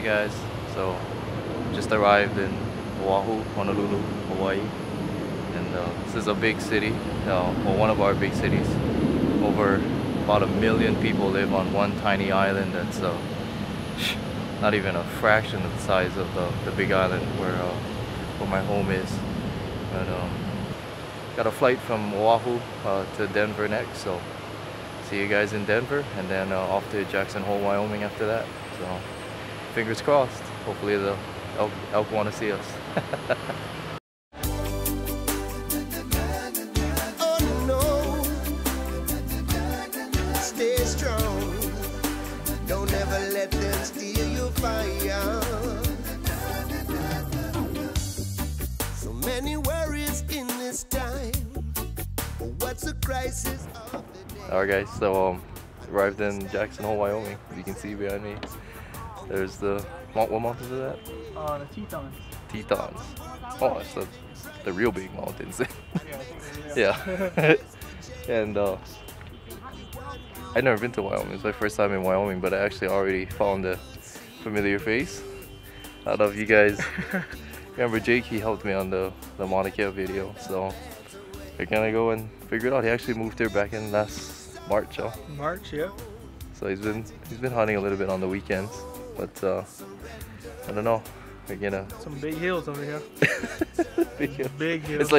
guys. So just arrived in Oahu, Honolulu, Hawaii, and this is a big city, well, one of our big cities. Over about 1 million people live on one tiny island that's not even a fraction of the size of the big island where my home is. But got a flight from Oahu to Denver next, so see you guys in Denver, and then off to Jackson Hole, Wyoming after that. So fingers crossed. Hopefully the elk want to see us. Stay strong. Don't ever let them steal your fire. So many worries in this time. What's the crisis of the day? Alright guys, so arrived in Jackson Hole, Wyoming. You can see behind me. There's the what mountains is that? The Tetons. Tetons. Oh, it's the real big mountains. Yeah. Yeah. And I've never been to Wyoming. It's my first time in Wyoming, but I actually already found a familiar face. I don't know if you guys remember Jake. He helped me on the Mauna Kea video, so we're gonna go and figure it out. He actually moved here back in last March. Huh? March, yeah. So he's been hunting a little bit on the weekends, but I don't know. We're gonna some big hills over here. big hills. Big hills.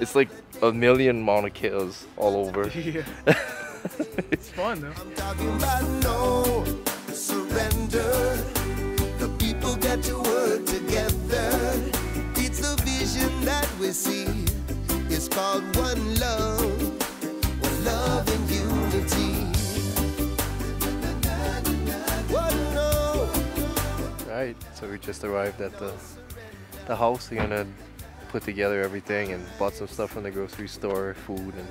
It's like 1 million Mauna Keas all over. Yeah. It's fun though. I'm talking about no surrender. The people got to work together. It's the vision that we see. It's called one love, one love and unity. One love. Right, so we just arrived at the house. We're gonna put together everything and bought some stuff from the grocery store, food and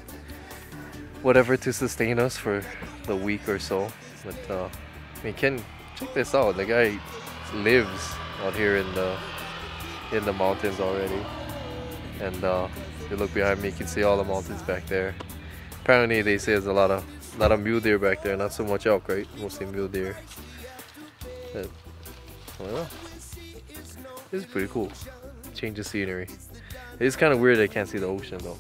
whatever to sustain us for the week or so. But I mean, check this out. The guy lives out here in the mountains already. And if you look behind me, you can see all the mountains back there. Apparently, they say there's a lot of mule deer back there. Not so much elk, right? Mostly mule deer. But, well, this is pretty cool. Change of scenery. It's kind of weird I can't see the ocean though.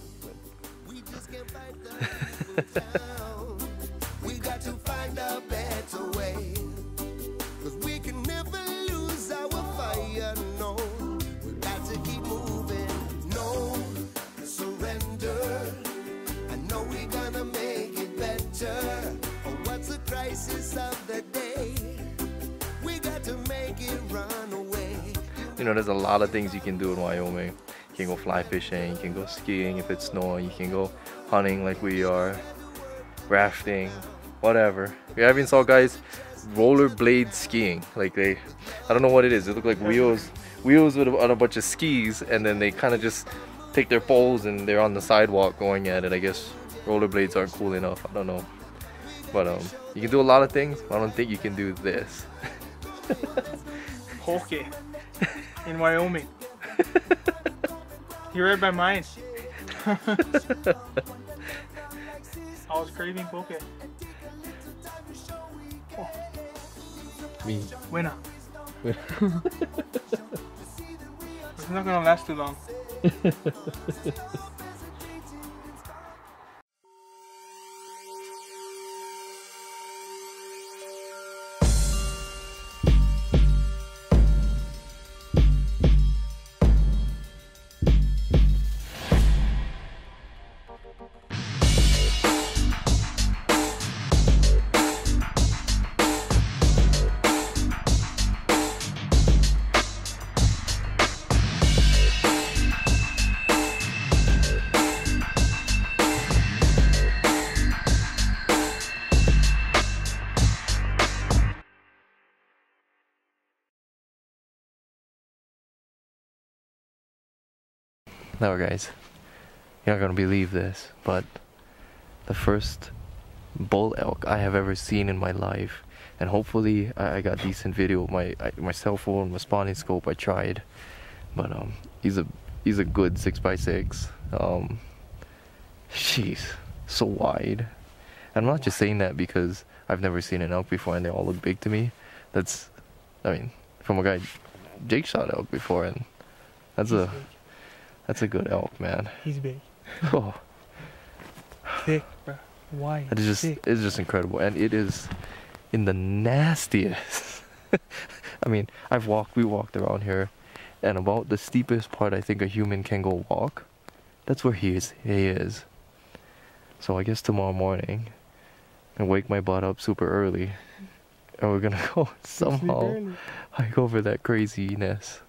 We got to find a better way, 'cause we can never lose our fire, no. We got to keep moving, no surrender. I know we're gonna make it better. Oh, what's the crisis of the day? We got to make it run away. You know, there's a lot of things you can do in Wyoming. You can go fly fishing, you can go skiing if it's snowing, you can go hunting like we are, rafting, whatever. We even saw guys rollerblade skiing. Like I don't know what it is. They look like wheels with on a bunch of skis, and then they kind of just take their poles and they're on the sidewalk going at it. I guess rollerblades aren't cool enough. I don't know. But you can do a lot of things. I don't think you can do this. Poke in Wyoming. You read my mind. I was craving poke. Oh. Me. Winner. It's not gonna last too long. Now guys, you're not gonna believe this, but the first bull elk I have ever seen in my life, and hopefully I got decent video. My cell phone, my spawning scope, I tried, but he's a good 6x6. Jeez, so wide. And I'm not just saying that because I've never seen an elk before and they all look big to me. I mean, from a guy. Jake shot elk before, and that's a good elk, man. He's big. Oh, Thick, bro. Wide. it's just incredible, and it is in the nastiest. I mean, we walked around here, and about the steepest part I think a human can go walk, that's where he is. So I guess tomorrow morning, I wake my butt up super early, and we're gonna go somehow hike over that craziness.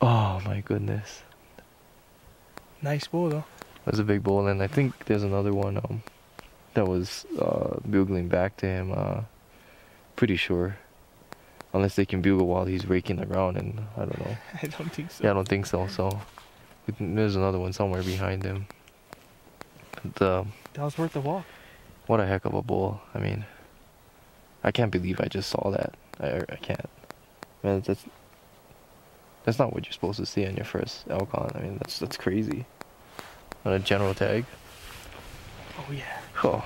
Oh my goodness. Nice bull though. That's a big bull, and I think there's another one that was bugling back to him. Pretty sure. Unless they can bugle while he's raking the ground, and I don't know. I don't think so. Yeah, I don't think so. So there's another one somewhere behind him. But, That was worth the walk. what a heck of a bull. I mean, I can't believe I just saw that. I can't. Man, that's not what you're supposed to see on your first elk hunt. I mean, that's crazy. On a general tag. Oh yeah. Oh.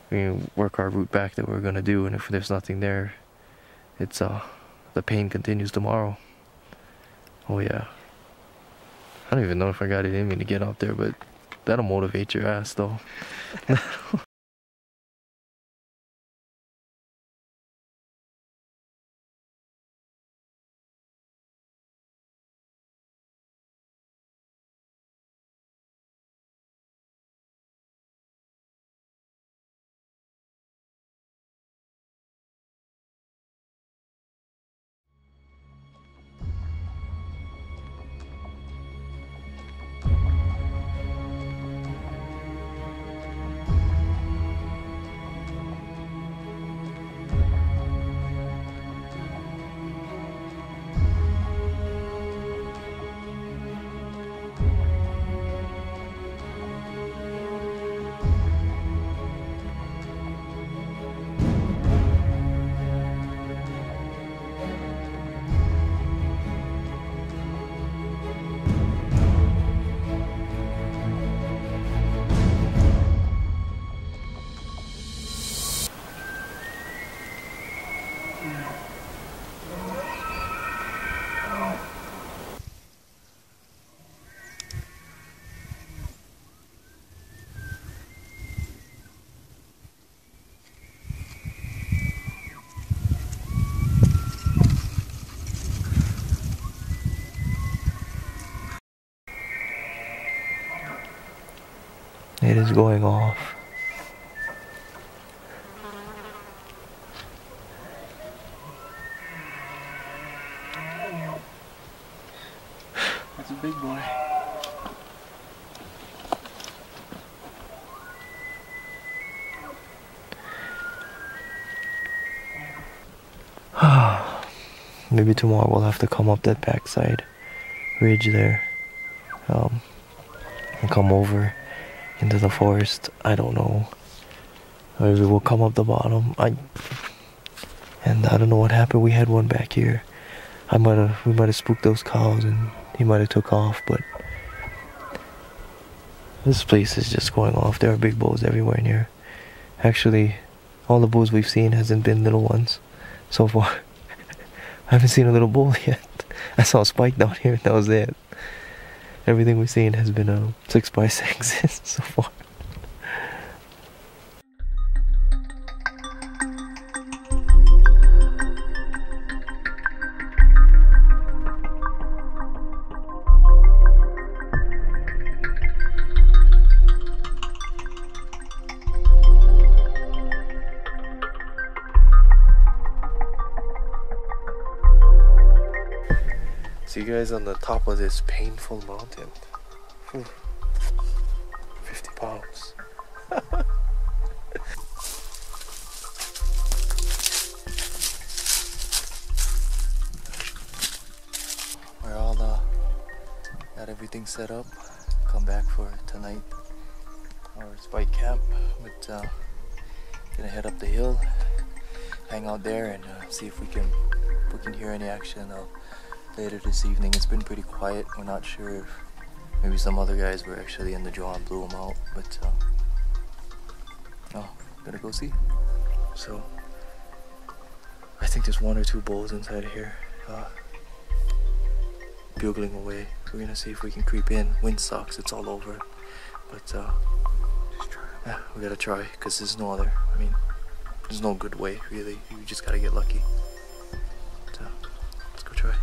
We can work our route back that we're gonna do, and if there's nothing there, it's the pain continues tomorrow. Oh yeah. I don't even know if I got it in me to get up there, but that'll motivate your ass though. It is going off. That's a big boy. Maybe tomorrow we'll have to come up that backside ridge there, and come over into the forest. I don't know. Maybe we'll come up the bottom. And I don't know what happened. We had one back here. We might have spooked those cows, and he might have took off. But this place is just going off. There are big bulls everywhere in here. Actually, all the bulls we've seen hasn't been little ones so far. I haven't seen a little bull yet. I saw a spike down here, and that was it. Everything we've seen has been 6x6s so far. See you guys on the top of this painful mountain. 50 pounds. We're all got everything set up. Come back for tonight, our spike camp. But gonna head up the hill, hang out there, and see if we can hear any action later this evening. It's been pretty quiet. We're not sure if maybe some other guys were actually in the draw and blew them out, but gonna go see. So I think there's 1 or 2 bulls inside of here, bugling away. We're gonna see if we can creep in. Wind sucks, it's all over, but just try. Yeah, we gotta try, because there's no other, I mean, there's no good way really. You just gotta get lucky. So let's go try.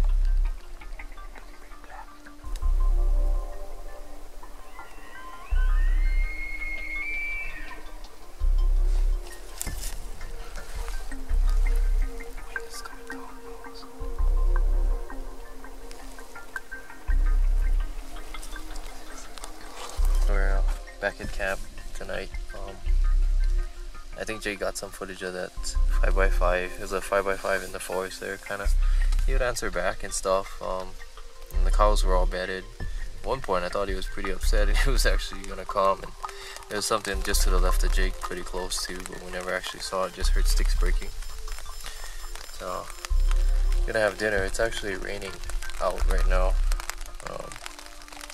We're back at camp tonight. I think Jay got some footage of that 5x5. There's a 5x5 in the forest there, kind of. He would answer back and stuff. And the cows were all bedded. At one point I thought he was pretty upset and he was actually gonna come, and there was something just to the left of Jake pretty close to, but we never actually saw it, just heard sticks breaking. So gonna have dinner. It's actually raining out right now.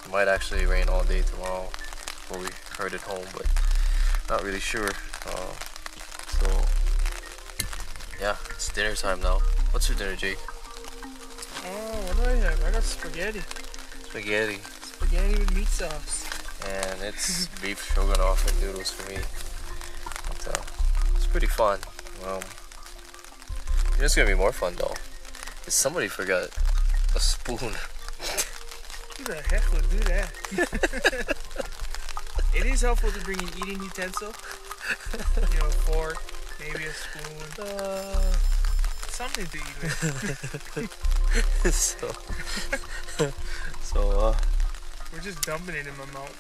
It might actually rain all day tomorrow, before we heard it home, but not really sure. So yeah, it's dinner time now. What's for dinner, Jake? Oh, what do I have? I got spaghetti. Spaghetti. Spaghetti with meat sauce. And it's beef stroganoff and noodles for me. But, it's pretty fun. It's gonna be more fun though, is somebody forgot a spoon. Who the heck would do that? It is helpful to bring an eating utensil. You know, fork, maybe a spoon. Something to eat with. so we're just dumping it in my mouth.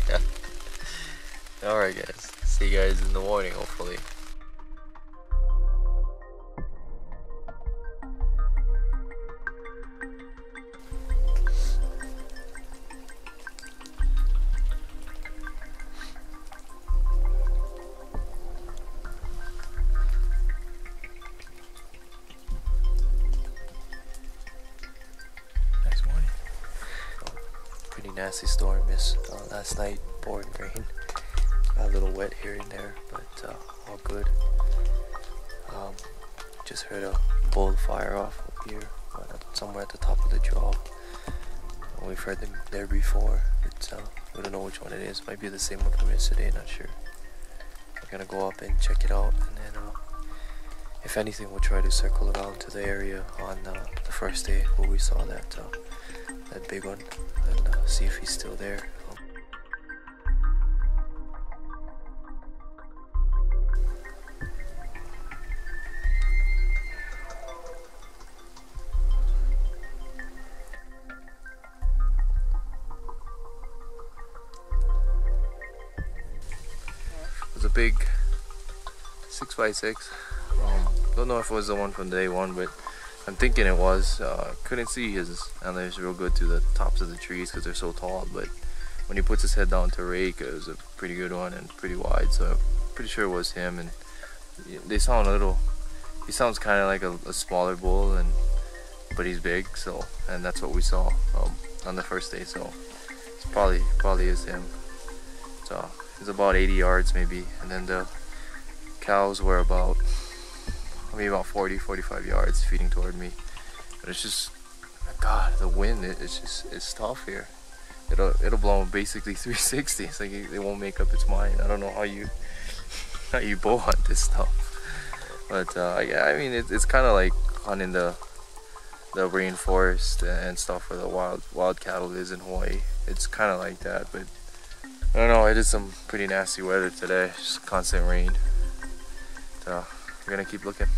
Yeah. Alright guys. See you guys in the morning hopefully. Pretty nasty storm last night, pouring rain. Got a little wet here and there, but all good. Just heard a bull fire off up here, somewhere at the top of the draw. We've heard them there before, but we don't know which one it is. Might be the same one from yesterday, not sure. We're gonna go up and check it out, and then if anything, we'll try to circle around to the area on the first day where we saw that big one, and see if he's still there. It was a big 6x6. Don't know if it was the one from day one, but I'm thinking it was. Couldn't see his antlers real good through the tops of the trees because they're so tall, but when he puts his head down to rake, it was a pretty good one and pretty wide, so I'm pretty sure it was him. And they sound a little, he sounds kind of like a smaller bull, but he's big, so, and that's what we saw on the first day, so it's probably is him. So it's about 80 yards maybe, and then the cows were about maybe about 40-45 yards feeding toward me. But it's just, God, the wind, it's tough here. It'll blow basically 360. It's like it won't make up its mind. I don't know how you bow hunt this stuff. But yeah, I mean it's kind of like hunting the rainforest and stuff where the wild cattle is in Hawaii. It's kind of like that, but I don't know. It is some pretty nasty weather today. Just constant rain. So we're gonna keep looking.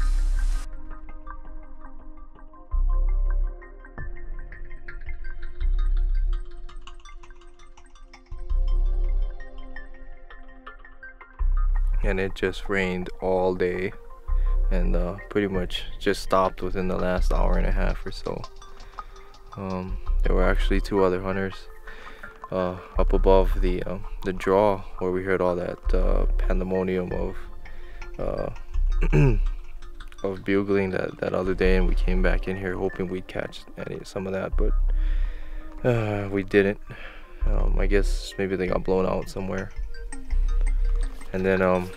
And it just rained all day, and pretty much just stopped within the last hour and a half or so. There were actually 2 other hunters up above the draw where we heard all that pandemonium of of bugling that other day, and we came back in here hoping we'd catch some of that, but we didn't. I guess maybe they got blown out somewhere. And then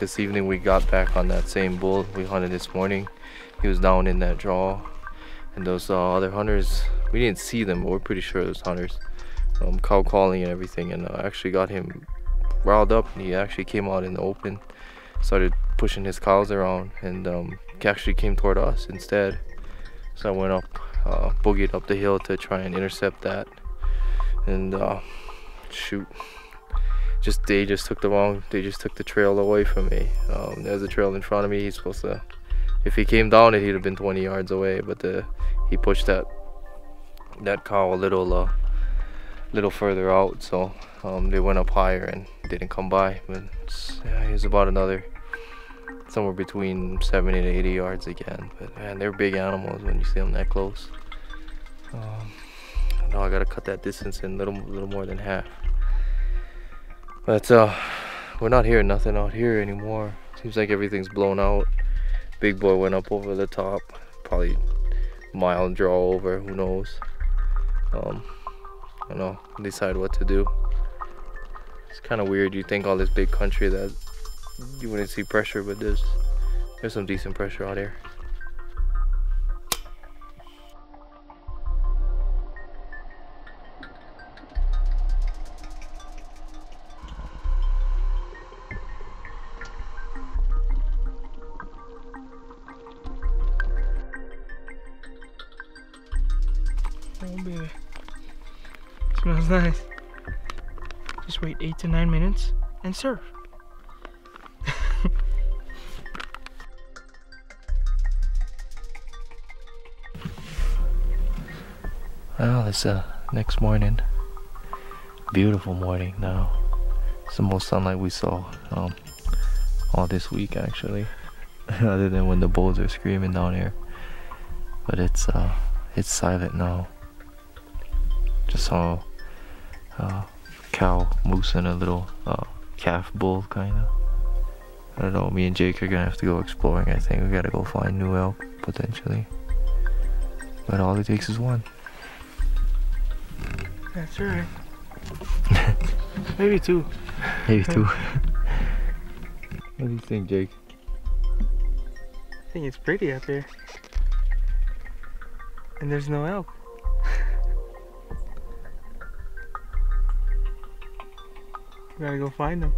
this evening we got back on that same bull we hunted this morning. he was down in that draw, and those other hunters, we didn't see them, but we're pretty sure those hunters cow calling and everything, and actually got him riled up, and he actually came out in the open, started pushing his cows around, and he actually came toward us instead. So I went up, boogied up the hill to try and intercept that, and shoot, they just took the trail away from me. There's a trail in front of me. He's supposed to, if he came down it, he'd have been 20 yards away, but he pushed that cow a little further out, so they went up higher and didn't come by. But yeah, he was about another somewhere between 70 to 80 yards again. But man, they're big animals when you see them that close. Now I gotta cut that distance in a little more than half. But we're not hearing nothing out here anymore. Seems like everything's blown out. Big boy went up over the top, probably mile draw over, who knows. I don't know, decide what to do. It's kind of weird. You think all this big country that you wouldn't see pressure, but there's some decent pressure out here. Oh baby, smells nice. Just wait 8 to 9 minutes and serve. Well, it's next morning. Beautiful morning now. It's the most sunlight we saw all this week actually, other than when the bulls are screaming down here. But it's silent now. Just saw a cow moose and a little calf bull kinda. I don't know, me and Jake are gonna have to go exploring. I think we gotta go find new elk potentially. But all it takes is one. That's right. Maybe two. Maybe two. What do you think, Jake? I think it's pretty up here. And there's no elk. We gotta go find them.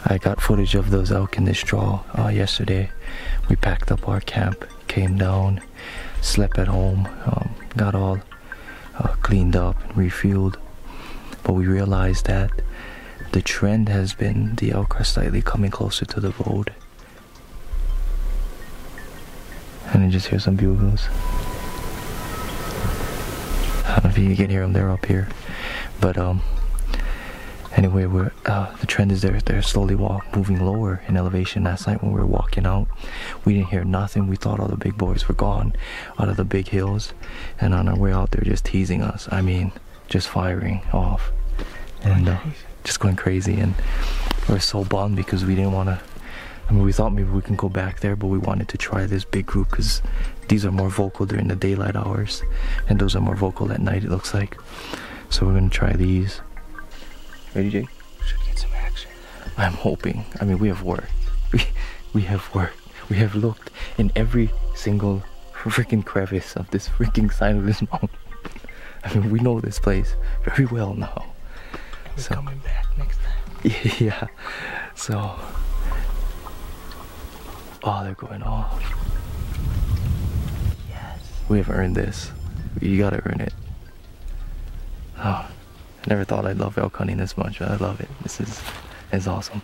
I got footage of those elk in this draw yesterday. We packed up our camp, came down, slept at home, got all cleaned up and refueled. But we realized that the trend has been the elk are slightly coming closer to the road. And I just hear some bugles. I don't know if you can hear them, they're up here. But anyway, the trend is they're slowly moving lower in elevation. Last night when we were walking out, we didn't hear nothing. We thought all the big boys were gone out of the big hills, and on our way out they're just teasing us. I mean, just firing off and just going crazy. And we're so bummed because we didn't want to. I mean, we thought maybe we can go back there, but we wanted to try this big group because these are more vocal during the daylight hours, and those are more vocal at night, it looks like. So we're gonna try these. Ready, Jake? Should get some action. I'm hoping. I mean, we have worked. We have worked. We have looked in every single freaking crevice of this freaking side of this mountain. I mean, we know this place very well now. We're coming back next time. Yeah. So. Oh, they're going off. Yes. We have earned this. You gotta earn it. Oh. I never thought I'd love elk hunting this much, but I love it. This is awesome.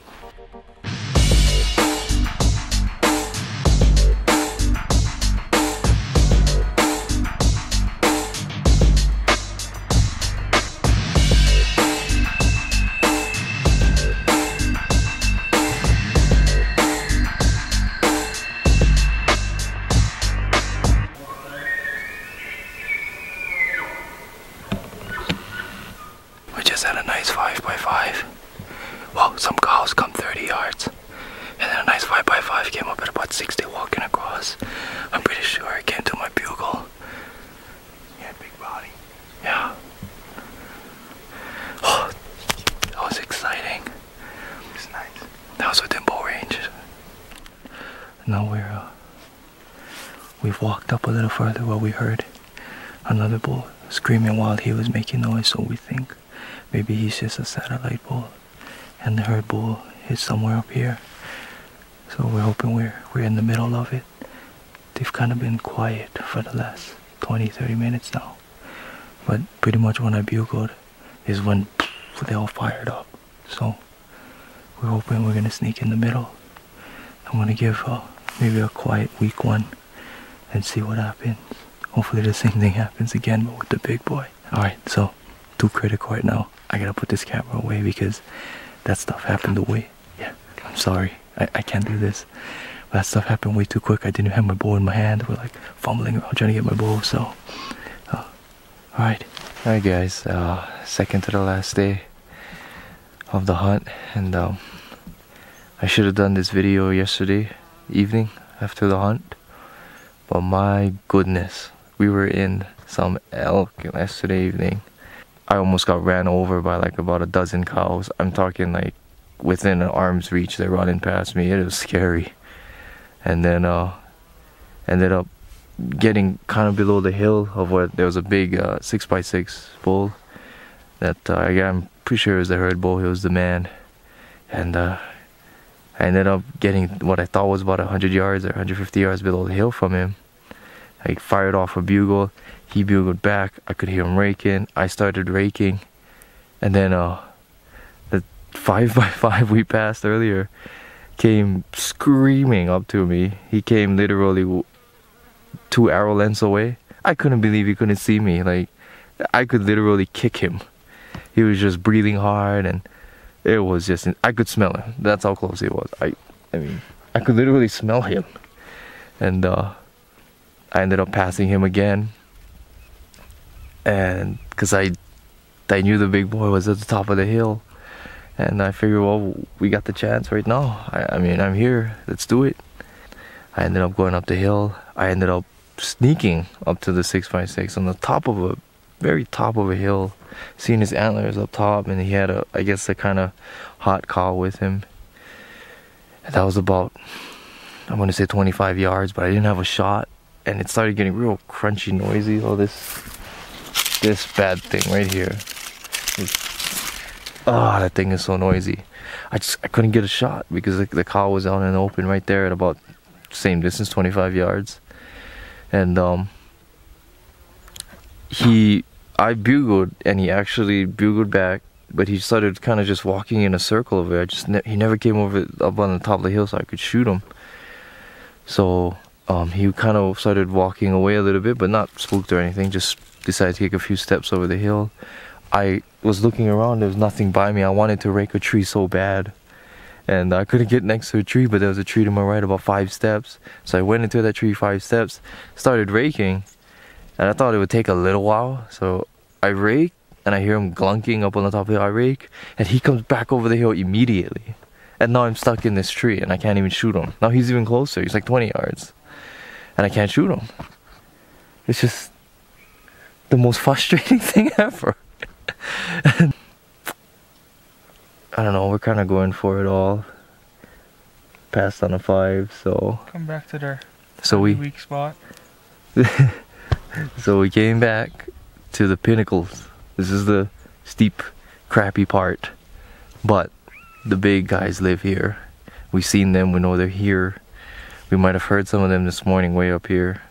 Had a nice 5x5. Well, some cows come 30 yards, and then a nice 5x5 came up at about 60 walking across. I'm pretty sure it came to my bugle. He had big body. Yeah. Oh, that was exciting. It's nice. That was within bow range. Now we've walked up a little further where we heard another bull screaming while he was making noise, so we think maybe he's just a satellite bull and the herd bull is somewhere up here. So we're hoping we're in the middle of it. They've kind of been quiet for the last 20-30 minutes now, but pretty much when I bugled is when they all fired up. So we're hoping we're gonna sneak in the middle. I'm gonna give maybe a quiet week one and see what happens. Hopefully the same thing happens again, but with the big boy. Alright, so too critical right now. I gotta put this camera away because that stuff happened away. Yeah, I'm sorry. I can't do this. That stuff happened way too quick. I didn't have my bow in my hand. We're like fumbling around trying to get my bow, so. Alright. Alright guys, second to the last day of the hunt, and I should have done this video yesterday evening after the hunt, but my goodness, we were in some elk yesterday evening. I almost got ran over by like about a dozen cows. I'm talking like within an arm's reach. They're running past me. It was scary. And then ended up getting kind of below the hill of what there was a big 6x6 bull that I'm pretty sure it was the herd bull. He was the man, and I ended up getting what I thought was about 100 yards or 150 yards below the hill from him. I fired off a bugle. He bugled back. I could hear him raking. I started raking, and then the 5x5 we passed earlier came screaming up to me. He came literally 2 arrow lengths away. I couldn't believe he couldn't see me. Like, I could literally kick him. He was just breathing hard, and it was just, I could smell him. That's how close he was. I mean, I could literally smell him. And I ended up passing him again. And because I knew the big boy was at the top of the hill, and I figured, well, we got the chance right now. I mean, I'm here. Let's do it. I ended up going up the hill. I ended up sneaking up to the 6x6 on the top of a very top of a hill, seeing his antlers up top, and he had I guess a kind of hot cow with him. And that was about, I'm gonna say 25 yards, but I didn't have a shot, and it started getting real crunchy, noisy. Oh, this bad thing right here. That thing is so noisy. I couldn't get a shot because the cow was out in the open right there at about same distance, 25 yards. And I bugled, and he actually bugled back, but he started kind of just walking in a circle over there. He never came over up on the top of the hill so I could shoot him. So he kind of started walking away a little bit, but not spooked or anything, just decided to take a few steps over the hill. I was looking around, there was nothing by me. I wanted to rake a tree so bad, and I couldn't get next to a tree, but there was a tree to my right about 5 steps. So I went into that tree 5 steps, started raking, and I thought it would take a little while. So I rake, and I hear him glunking up on the top of the hill. I rake, and he comes back over the hill immediately. And now I'm stuck in this tree, and I can't even shoot him. Now he's even closer. He's like 20 yards, and I can't shoot him. It's just the most frustrating thing ever. I don't know, we're kind of going for it all. Passed on a 5, so Come back to their weak spot. So we came back to the pinnacles. This is the steep, crappy part, but the big guys live here. We've seen them, we know they're here. We might have heard some of them this morning way up here.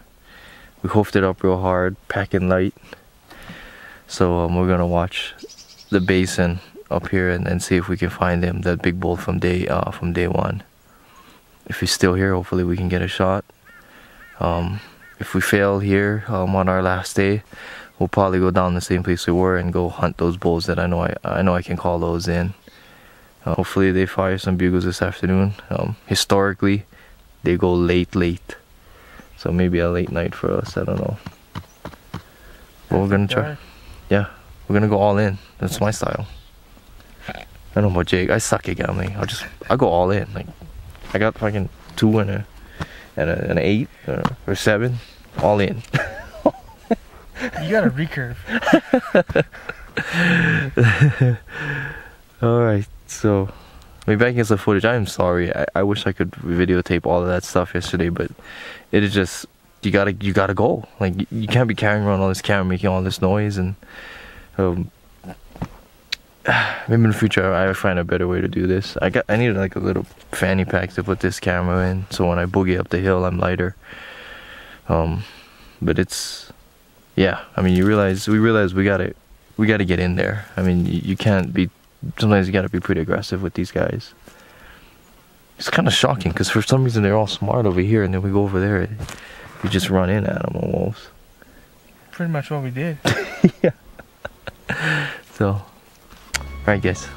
We hoofed it up real hard, packing light. So we're gonna watch the basin up here and see if we can find him, that big bull from day one. If he's still here, hopefully we can get a shot. If we fail here on our last day, we'll probably go down the same place we were and go hunt those bulls that I know I can call those in. Hopefully they fire some bugles this afternoon. Historically, they go late, so maybe a late night for us. I don't know. But we're gonna try. Yeah, we're gonna go all in. That's my style. I don't know about Jake. I suck at gambling. I go all in. Like, I got fucking 2 and an 8 or 7, all in. You got a recurve. Alright, so maybe back against the footage. I'm sorry. I wish I could videotape all of that stuff yesterday, but it is just, you gotta go. Like, you can't be carrying around all this camera making all this noise, and maybe in the future I find a better way to do this. I need like a little fanny pack to put this camera in, so when I boogie up the hill I'm lighter. But it's, yeah, I mean, we realize we gotta get in there. I mean, you can't be, sometimes you gotta be pretty aggressive with these guys. It's kind of shocking because for some reason they're all smart over here, and then we go over there, we just run in at them almost. Pretty much what we did. Yeah. So, alright guys.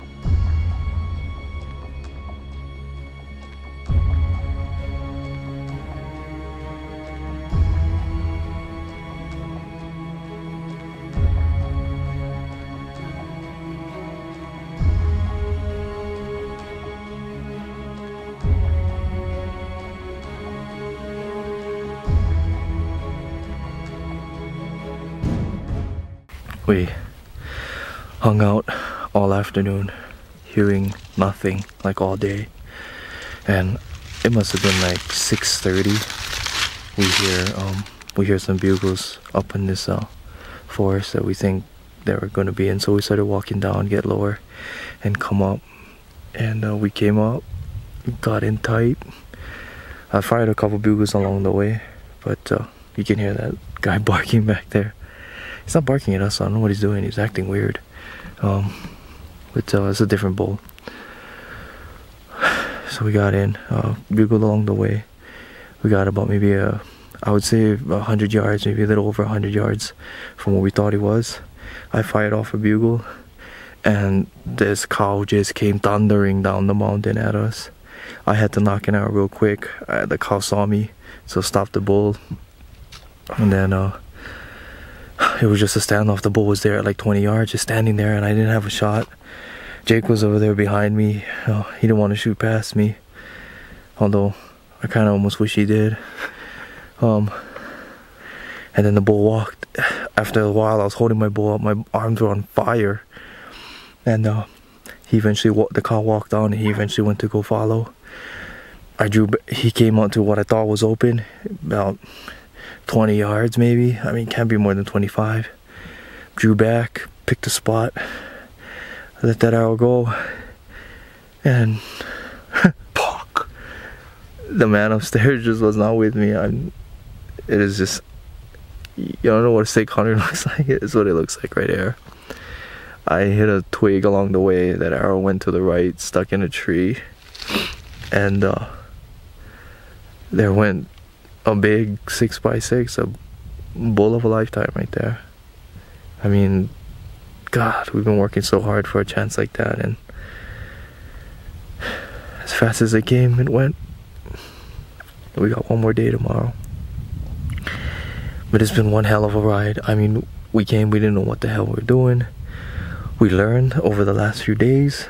We hung out all afternoon, hearing nothing, like all day, and it must have been like 6:30. We hear some bugles up in this forest that we think they were going to be in, so we started walking down, get lower, and come up. And we came up, got in tight. I fired a couple bugles along the way, but you can hear that guy barking back there. He's not barking at us, I don't know what he's doing, he's acting weird. But it's a different bull. So we got in, bugled along the way. We got about maybe I would say 100 yards, maybe a little over 100 yards from where we thought he was. I fired off a bugle, and this cow just came thundering down the mountain at us. I had to knock it out real quick. The cow saw me, so stopped the bull. And then it was just a standoff. The bull was there at like 20 yards, just standing there, and I didn't have a shot. Jake was over there behind me. He didn't want to shoot past me, although I kind of almost wish he did. And then the bull walked. After a while, I was holding my bull up. My arms were on fire. And he eventually, the cow walked on, and he eventually went to go follow. He came out to what I thought was open, about 20 yards maybe. I mean, can't be more than 25. Drew back, picked a spot, let that arrow go, and pok! The man upstairs just was not with me. It is just, you don't know what a sick hunter looks like. It's what it looks like right there. I hit a twig along the way. That arrow went to the right, stuck in a tree, and there went a big 6x6, a bull of a lifetime right there. I mean, God, we've been working so hard for a chance like that, and as fast as it came, it went. We got one more day tomorrow. But it's been one hell of a ride. I mean, we came, we didn't know what the hell we were doing. We learned over the last few days,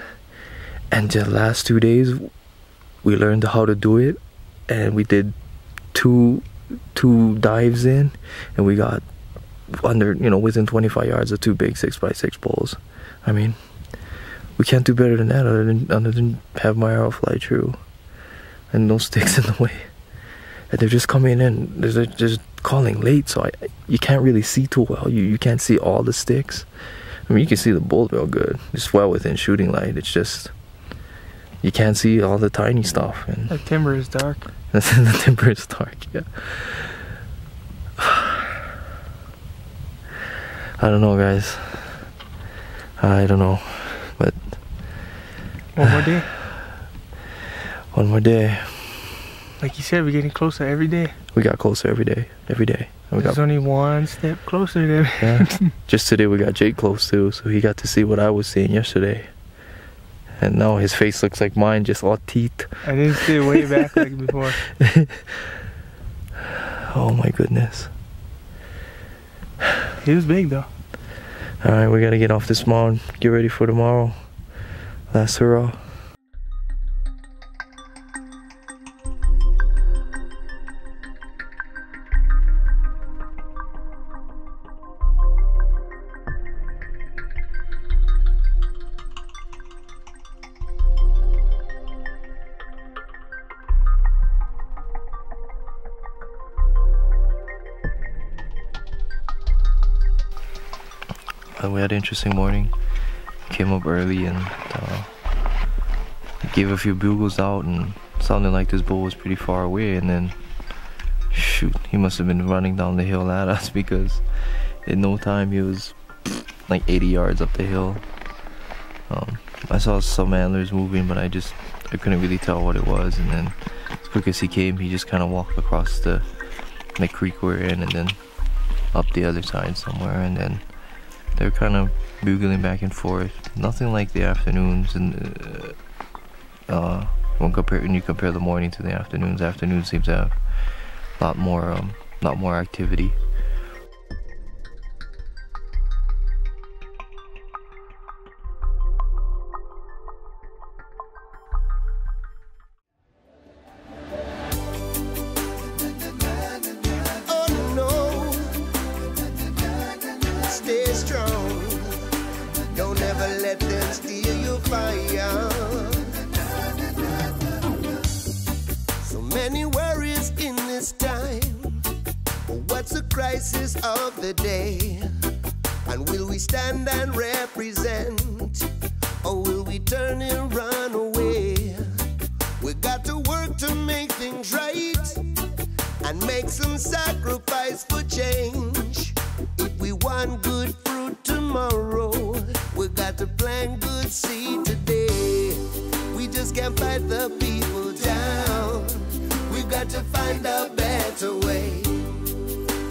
and the last 2 days, we learned how to do it, and we did two dives in, and we got under, within 25 yards of 2 big 6x6 bulls. I mean, we can't do better than that other than have my arrow fly true and no sticks in the way. And they're just coming in, they're just calling late, so you can't really see too well. You can't see all the sticks. I mean, you can see the bull real good. It's well within shooting light. It's just, you can't see all the tiny stuff. And the timber is dark. The timber is dark, yeah. I don't know, guys. I don't know, but one more day. One more day. Like you said, we're getting closer every day. We got closer every day. And There's only one step closer there. Yeah. Just today we got Jake close too, so he got to see what I was seeing yesterday. And now his face looks like mine, just all teeth. I didn't see it way back like before. Oh my goodness. He was big though. Alright, we gotta get off this mound, get ready for tomorrow. Last hurrah. We had an interesting morning. Came up early and gave a few bugles out, and sounded like this bull was pretty far away, and then shoot, he must have been running down the hill at us, because in no time he was like 80 yards up the hill. I saw some antlers moving, but I couldn't really tell what it was, and then as quick as he came, he just kind of walked across the creek we're in and then up the other side somewhere, and then they're kind of bugling back and forth. Nothing like the afternoons, and when you compare the morning to the afternoons seem to have a lot more activity. Many worries in this time. What's the crisis of the day? And will we stand and represent, or will we turn and run away? We got to work to make things right and make some sacrifice for change. If we want good fruit tomorrow, we got to plant good seed today. We just can't fight the people down. We got to find a better way,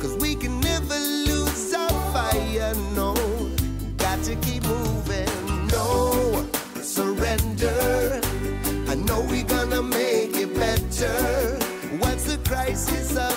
'cause we can never lose our fire, no. Got to keep moving, no surrender. I know we're gonna make it better. What's the crisis of